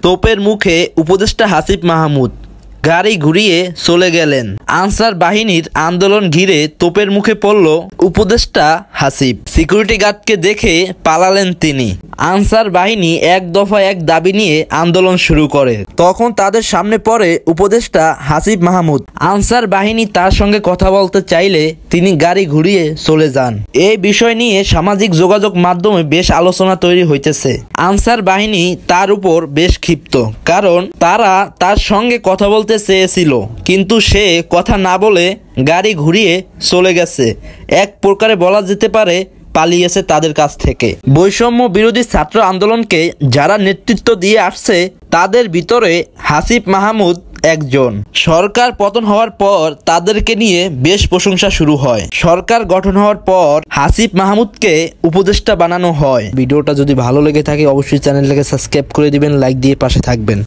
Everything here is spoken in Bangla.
তোপের মুখে উপদেষ্টা হাসিব মাহমুদ গাড়ি ঘুরিয়ে চলে গেলেন। আনসার বাহিনীর আন্দোলন ঘিরে তোপের মুখে পড়ল উপদেষ্টা হাসিব। সিকিউরিটি গার্ডকে দেখে পালালেন তিনি। আনসার বাহিনী এক দফা এক দাবি নিয়ে আন্দোলন শুরু করে। তখন তাদের সামনে পড়ে উপদেষ্টা হাসিব মাহমুদ। আনসার বাহিনী তার সঙ্গে কথা বলতে চাইলে তিনি গাড়ি ঘুরিয়ে চলে যান। এই বিষয় নিয়ে সামাজিক যোগাযোগ মাধ্যমে বেশ আলোচনা তৈরি হইতেছে। আনসার বাহিনী তার উপর বেশ ক্ষিপ্ত, কারণ তারা তার সঙ্গে কথা বলতে চেয়েছিল, কিন্তু সে কথা না বলে গাড়ি ঘুরিয়ে চলে গেছে। এক প্রকারে বলা যেতে পারে পালিয়েছে তাদের কাছ থেকে। বৈষম্য বিরোধী ছাত্র আন্দোলনকে যারা নেতৃত্ব দিয়ে আসছে তাদের ভিতরে হাসিব মাহমুদ একজন। সরকার পতন হওয়ার পর তাদেরকে নিয়ে বেশ প্রশংসা শুরু হয়। সরকার গঠন হওয়ার পর হাসিব মাহমুদকে উপদেষ্টা বানানো হয়। ভিডিওটা যদি ভালো লেগে থাকে অবশ্যই চ্যানেলটাকে সাবস্ক্রাইব করে দিবেন, লাইক দিয়ে পাশে থাকবেন।